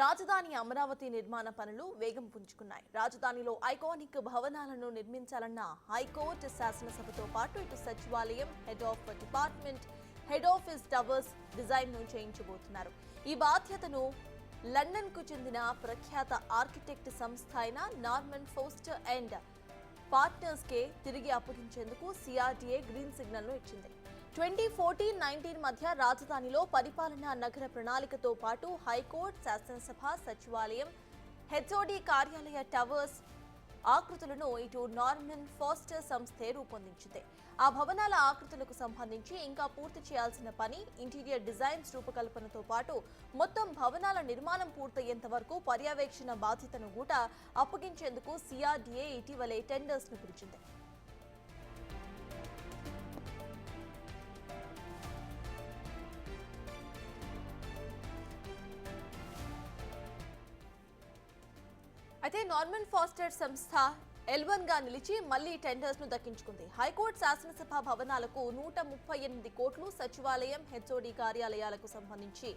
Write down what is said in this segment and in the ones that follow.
రాజధాని అమరావతి నిర్మాణ పనులు వేగం పుంజుకున్నాయి. రాజధానిలో ఐకానిక్ భవనాలను నిర్మించాలన్న హైకోర్టు శాసనసభతో పాటు ఇటు సచివాలయం, head of department, head office towers design ను చేయించబోతున్నారు. ఈ బాధ్యతను లండన్ కు చెందిన ప్రఖ్యాత ఆర్కిటెక్ట్ సంస్థ అయిన నార్మన్ ఫోస్టర్ అండ్ పార్ట్నర్స్ కే తిరిగి అప్పగించేందుకు సిఆర్డీఏ గ్రీన్ సిగ్నల్ ను ఇచ్చింది. 2014-19 మధ్య రాజధానిలో పరిపాలనా నగర ప్రణాళికతో పాటు హైకోర్టు, శాసనసభ, సచివాలయం, హెచ్ఓడి కార్యాలయ టవర్స్ ఆకృతులను ఇటు నార్మన్ ఫోస్టర్ సంస్థే రూపొందించింది. ఆ భవనాల ఆకృతులకు సంబంధించి ఇంకా పూర్తి చేయాల్సిన పని, ఇంటీరియర్ డిజైన్స్ రూపకల్పనతో పాటు మొత్తం భవనాల నిర్మాణం పూర్తయ్యేంత వరకు పర్యవేక్షణ బాధ్యతను కూడా అప్పగించేందుకు సిఆర్డీఏ ఇటీవలే టెండర్స్ ను పిలిచింది. అయితే నార్మన్ ఫోస్టర్ సంస్థ L1 గా నిలిచి మళ్లీ టెండర్స్ ను దక్కించుకుంది. హైకోర్టు, శాసనసభ భవనాలకు 138 కోట్లు, సచివాలయం, హెచ్ఓడి కార్యాలయాలకు సంబంధించి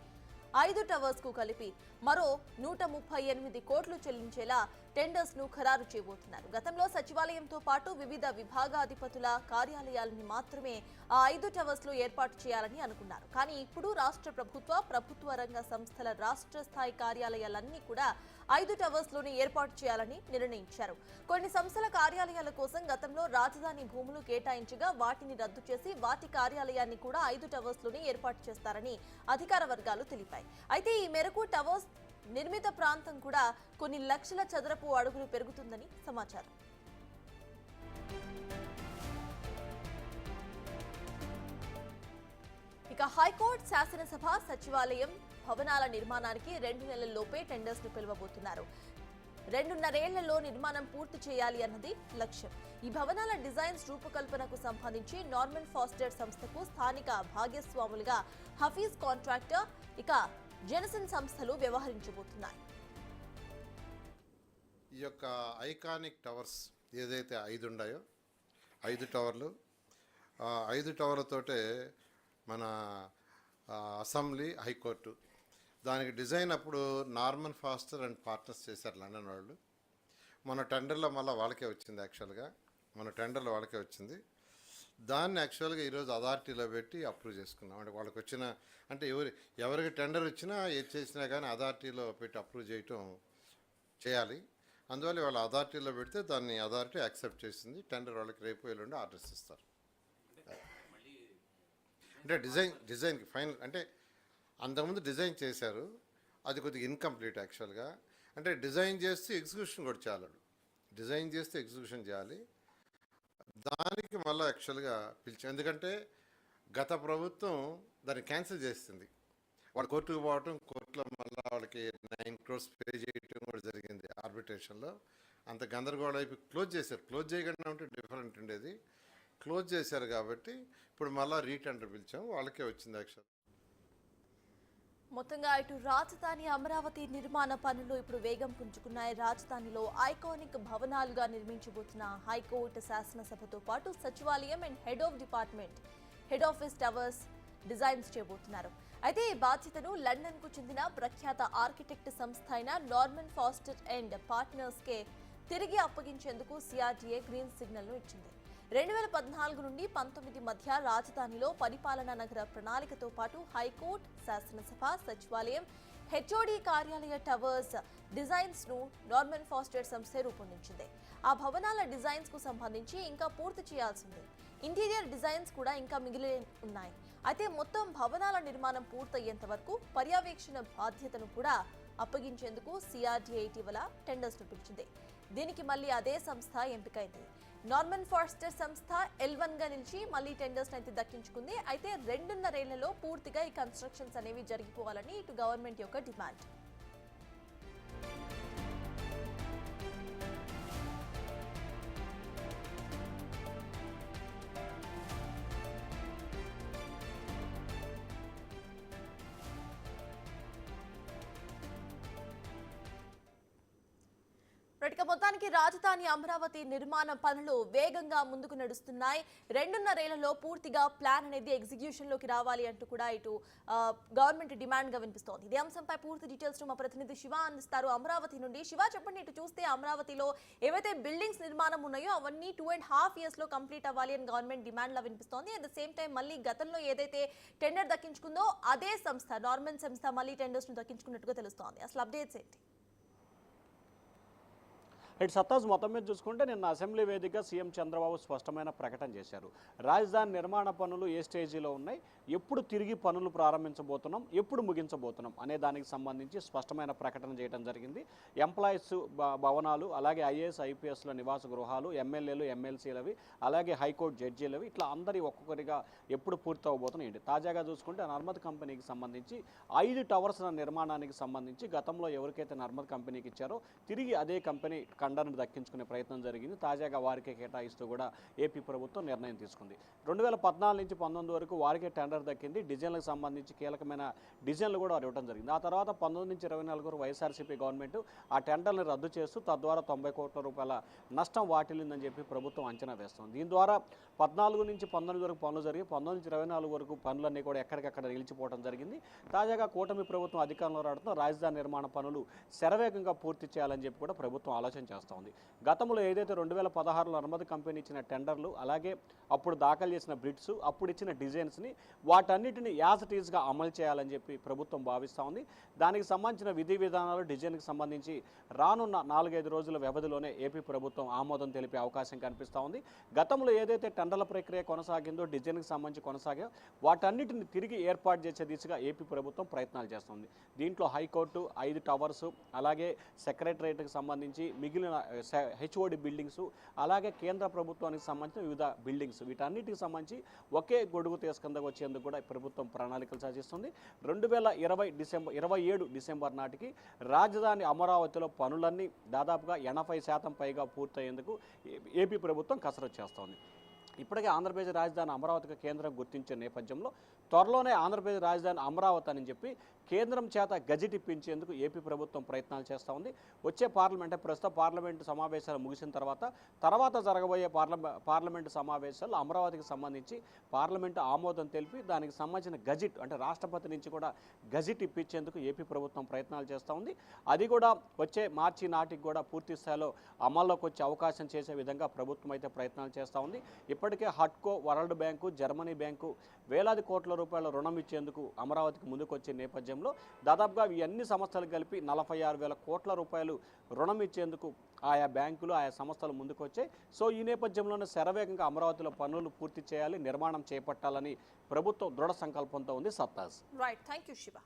5 టవర్స్ కు కలిపి మరో 138 కోట్లు చెల్లించేలా టెండర్స్ ను ఖరారు చేయబోతున్నారు. గతంలో సచివాలయంతో పాటు వివిధ విభాగాధిపతుల కార్యాలయాలని మాత్రమే ఆ 5 టవర్స్ లో ఏర్పాటు చేయాలని అనుకున్నారు. కానీ ఇప్పుడు రాష్ట్ర ప్రభుత్వ రంగ సంస్థల రాష్ట్ర స్థాయి కార్యాలయాలన్నీ కూడా 5 టవర్స్ లోనే ఏర్పాటు చేయాలని నిర్ణయించారు. కొన్ని సంస్థల కార్యాలయాల కోసం గతంలో రాజధాని భూములు కేటాయించగా వాటిని రద్దు చేసి వాటి కార్యాలయాన్ని కూడా 5 టవర్స్ లోనే ఏర్పాటు చేస్తారని అధికార వర్గాలు తెలిపాయి. అయితే ఈ మేరకు టవర్స్ నిర్మిత ప్రాంతం కూడా కొన్ని లక్షల చదరపు అడుగులు పెరుగుతుందని సమాచారం. ఇక హైకోర్టు, శాసనసభ, సచివాలయం భవనాల నిర్మాణానికి 2 నెలల్లోపే టెండర్స్ ను పిలువబోతున్నారు. 2.5 ఏళ్లలో నిర్మాణం పూర్తి చేయాలి అన్నది లక్ష్యం. ఈ భవనాల డిజైన్స్ రూపకల్పనకు సంబంధించి నార్మన్ ఫోస్టర్ సంస్థకు స్థానిక భాగస్వాములుగా హఫీజ్ కాంట్రాక్టర్, ఇక జెనసన్ సంస్థలు వ్యవహరించబోతున్నాయి. ఈ యొక్క ఐకానిక్ టవర్స్ ఏదైతే 5 ఉన్నాయో 5 టవర్లు, 5 టవర్లతోటే మన అసెంబ్లీ, హైకోర్టు దానికి డిజైన్ అప్పుడు నార్మన్ ఫోస్టర్ అండ్ పార్ట్నర్స్ చేశారు లండన్ వాళ్ళు. మన టెండర్లో మళ్ళీ వాళ్ళకే వచ్చింది. టెండర్లో వాళ్ళకే వచ్చింది. దాన్ని యాక్చువల్గా ఈరోజు అథారిటీలో పెట్టి అప్రూవ్ చేసుకున్నాం. అంటే వాళ్ళకి వచ్చిన అంటే ఎవరికి టెండర్ వచ్చినా ఏది చేసినా కానీ అథారిటీలో పెట్టి అప్రూవ్ చేయాలి. అందువల్ల వాళ్ళ అథారిటీలో పెడితే దాన్ని అథారిటీ యాక్సెప్ట్ చేసింది. టెండర్ వాళ్ళకి రేపు ఎల్లుండి ఆర్డర్స్ ఇస్తారు. అంటే డిజైన్కి ఫైనల్ అంటే అంతకుముందు డిజైన్ చేశారు, అది కొద్దిగా ఇన్కంప్లీట్ యాక్చువల్గా. అంటే డిజైన్ చేస్తే ఎగ్జిక్యూషన్ కూడా చేయాలి. దానికి మళ్ళీ యాక్చువల్గా ఎందుకంటే గత ప్రభుత్వం దాన్ని క్యాన్సిల్ చేస్తుంది. వాళ్ళు కోర్టుకు పోవటం, కోర్టులో మళ్ళీ వాళ్ళకి 9 crores పే చేయటం కూడా జరిగింది ఆర్బిట్రేషన్లో. అంత గందరగోళం అయిపోయి క్లోజ్ చేయకుండా ఉంటే డిఫరెంట్ ఉండేది. క్లోజ్ చేశారు కాబట్టి ఇప్పుడు మళ్ళీ రీటెండర్ పిలిచాం, వాళ్ళకే వచ్చింది యాక్చువల్. మొత్తంగా ఇటు రాజధాని అమరావతి నిర్మాణ పనులు ఇప్పుడు వేగం పుంజుకున్నాయి. రాజధానిలో ఐకానిక్ భవనాలుగా నిర్మించబోతున్న హైకోర్టు, శాసనసభతో పాటు సచివాలయం and head of department, head office towers designs చేయబోతున్నారు. అయితే ఈ బాధ్యతను లండన్ కు చెందిన ప్రఖ్యాత ఆర్కిటెక్ట్ సంస్థ అయిన నార్మన్ ఫోస్టర్ అండ్ పార్ట్నర్స్ కే తిరిగి అప్పగించేందుకు సిఆర్డీఏ గ్రీన్ సిగ్నల్ ను ఇచ్చింది. 2014 నుండి 19 మధ్య రాజధానిలో పరిపాలనా నగర ప్రణాళికతో పాటు హైకోర్టు, శాసనసభ, సచివాలయం, హెచ్ఓడి కార్యాలయ టవర్స్ డిజైన్స్ ను నార్మన్ ఫోస్టర్ సంస్థ రూపొందించింది. ఆ భవనాల డిజైన్స్ కు సంబంధించి ఇంకా పూర్తి చేయాల్సింది. ఇంటీరియర్ డిజైన్స్ కూడా ఇంకా మిగిలి ఉన్నాయి. అయితే మొత్తం భవనాల నిర్మాణం పూర్తయ్యేంత వరకు పర్యవేక్షణ బాధ్యతను కూడా అప్పగించేందుకు సిఆర్డీఏ ఇటీవల టెండర్స్ ను పిలిచింది. దీనికి మళ్లీ అదే సంస్థ ఎంపికైంది. నార్మన్ ఫోస్టర్ సంస్థ L1 గా నిలిచి మళ్లీ టెండర్స్ అయితే దక్కించుకుంది. అయితే 2.5 ఏళ్లలో పూర్తిగా ఈ కన్స్ట్రక్షన్స్ అనేవి జరిగిపోవాలని ఇటు గవర్నమెంట్ యొక్క డిమాండ్. రైట్గా మొత్తానికి రాజధాని అమరావతి నిర్మాణ పనులు వేగంగా ముందుకు నడుస్తున్నాయి. 2.5 ఏళ్లలో పూర్తిగా ప్లాన్ అనేది ఎగ్జిక్యూషన్ లోకి రావాలి అంటూ కూడా ఇటు గవర్నమెంట్ డిమాండ్ గా వినిపిస్తోంది. ఇదే అంశంపై పూర్తి డీటెయిల్స్ మా ప్రతినిధి శివ అందిస్తారు అమరావతి నుండి. శివ, చెప్పండి, ఇటు చూస్తే అమరావతిలో ఏవైతే బిల్డింగ్స్ నిర్మాణం ఉన్నాయో అవన్నీ 2.5 years లో కంప్లీట్ అవ్వాలి అని గవర్నమెంట్ డిమాండ్ లా వినిపిస్తోంది. అట్ ద సేమ్ టైం మళ్ళీ గతంలో ఏదైతే టెండర్ దక్కించుకుందో అదే సంస్థ, నార్మన్ సంస్థ మళ్ళీ టెండర్స్ ను దక్కించుకున్నట్టుగా తెలుస్తోంది. అసలు అప్డేట్స్ ఏంటి? ఇటు సత్తాజ్ మొత్తం మీద చూసుకుంటే నిన్న అసెంబ్లీ వేదికగా సీఎం చంద్రబాబు స్పష్టమైన ప్రకటన చేశారు. రాజధాని నిర్మాణ పనులు ఏ స్టేజీలో ఉన్నాయి, ఎప్పుడు తిరిగి పనులు ప్రారంభించబోతున్నాం, ఎప్పుడు ముగించబోతున్నాం అనే దానికి సంబంధించి స్పష్టమైన ప్రకటన చేయడం జరిగింది. ఎంప్లాయీస్ భవనాలు, అలాగే ఐఏఎస్ ఐపీఎస్ల నివాస గృహాలు, ఎమ్మెల్యేలు ఎమ్మెల్సీలవి, అలాగే హైకోర్టు జడ్జీలవి, ఇట్లా అందరి ఒక్కొక్కరిగా ఎప్పుడు పూర్తి అవ్వబోతున్నాయి. తాజాగా చూసుకుంటే నర్మద్ కంపెనీకి సంబంధించి 5 టవర్స్ నిర్మాణానికి సంబంధించి గతంలో ఎవరికైతే నర్మద్ కంపెనీకి ఇచ్చారో తిరిగి అదే కంపెనీ టెండర్ను దక్కించుకునే ప్రయత్నం జరిగింది. తాజాగా వారికే కేటాయిస్తూ కూడా ఏపీ ప్రభుత్వం నిర్ణయం తీసుకుంది. 2014 నుంచి 19 వరకు వారికే టెండర్ దక్కింది. డిజైన్లకు సంబంధించి కీలకమైన డిజైన్లు కూడా వారు ఇవ్వడం జరిగింది. ఆ తర్వాత 19 నుంచి 24 వరకు వైఎస్ఆర్సీపీ గవర్నమెంట్ ఆ టెండర్ని రద్దు చేస్తూ తద్వారా 90 కోట్ల రూపాయల నష్టం వాటిల్లిందని చెప్పి ప్రభుత్వం అంచనా వేస్తుంది. దీని ద్వారా 14 నుంచి 19 వరకు పనులు జరిగి 19 నుంచి 24 వరకు పనులన్నీ కూడా ఎక్కడికక్కడ నిలిచిపోవడం జరిగింది. తాజాగా కూటమి ప్రభుత్వం అధికారంలో రావడంతో రాజధాని నిర్మాణ పనులు శరవేగంగా పూర్తి చేయాలని చెప్పి కూడా ప్రభుత్వం ఆలోచన చేస్తుంది. గతంలో ఏదైతే 2016లో నర్మద్ కంపెనీ ఇచ్చిన టెండర్లు, అలాగే అప్పుడు దాఖలు చేసిన బ్రిడ్స్, అప్పుడు ఇచ్చిన డిజైన్స్ని వాటన్నిటిని యాజ్ ఇట్ ఈస్గా అమలు చేయాలని చెప్పి ప్రభుత్వం భావిస్తూ ఉంది. దానికి సంబంధించిన విధి విధానాలు, డిజైన్కి సంబంధించి రానున్న 4-5 రోజుల వ్యవధిలోనే ఏపీ ప్రభుత్వం ఆమోదం తెలిపే అవకాశం కనిపిస్తూ ఉంది. గతంలో ఏదైతే టెండర్ల ప్రక్రియ కొనసాగిందో, డిజైన్కి సంబంధించి కొనసాగా వాటన్నిటిని తిరిగి ఏర్పాటు చేసే దిశగా ఏపీ ప్రభుత్వం ప్రయత్నాలు చేస్తుంది. దీంట్లో హైకోర్టు, 5 టవర్స్, అలాగే సెక్రటరేట్కి సంబంధించి మిగిలిన హెచ్ఓడి బిల్డింగ్స్, అలాగే కేంద్ర ప్రభుత్వానికి సంబంధించిన వివిధ బిల్డింగ్స్, వీటన్నిటికి సంబంధించి ఒకే గొడుగు తీసుకుందాకు వచ్చేందుకు కూడా ప్రభుత్వం ప్రణాళికలు సాధిస్తుంది. 2027 డిసెంబర్ నాటికి రాజధాని అమరావతిలో పనులన్నీ దాదాపుగా 80% పైగా పూర్తయ్యేందుకు ఏపీ ప్రభుత్వం కసరత్తు చేస్తోంది. ఇప్పటికే ఆంధ్రప్రదేశ్ రాజధాని అమరావతిగా కేంద్రం గుర్తించే నేపథ్యంలో త్వరలోనే ఆంధ్రప్రదేశ్ రాజధాని అమరావతి అని చెప్పి కేంద్రం చేత గజెట్ ఇప్పించేందుకు ఏపీ ప్రభుత్వం ప్రయత్నాలు చేస్తూ ఉంది. వచ్చే ప్రస్తుత పార్లమెంటు సమావేశాలు ముగిసిన తర్వాత జరగబోయే పార్లమెంటు సమావేశాలు అమరావతికి సంబంధించి పార్లమెంటు ఆమోదం తెలిపి దానికి సంబంధించిన గజెట్, అంటే రాష్ట్రపతి నుంచి కూడా గజెట్ ఇప్పించేందుకు ఏపీ ప్రభుత్వం ప్రయత్నాలు చేస్తూ ఉంది. అది కూడా వచ్చే మార్చి నాటికి కూడా పూర్తి స్థాయిలో అమల్లోకి వచ్చే అవకాశం చేసే విధంగా ప్రభుత్వం అయితే ప్రయత్నాలు చేస్తూ ఉంది. ఇప్పటికే హట్కో, వరల్డ్ బ్యాంకు, జర్మనీ బ్యాంకు వేలాది కోట్ల రూపాయల రుణం ఇచ్చేందుకు అమరావతికి ముందుకు వచ్చే నేపథ్యంలో దాదాపుగా ఈ అన్ని సంస్థలు కలిపి 46,000 కోట్ల రూపాయలు రుణం ఇచ్చేందుకు ఆయా బ్యాంకులు, ఆయా సంస్థలు ముందుకు వచ్చాయి. సో ఈ నేపథ్యంలోనే శరవేగంగా అమరావతిలో పనులు పూర్తి చేయాలి, నిర్మాణం చేపట్టాలని ప్రభుత్వం దృఢ సంకల్పంతో ఉంది. సత్తాజ్. Right, thank you Shiva.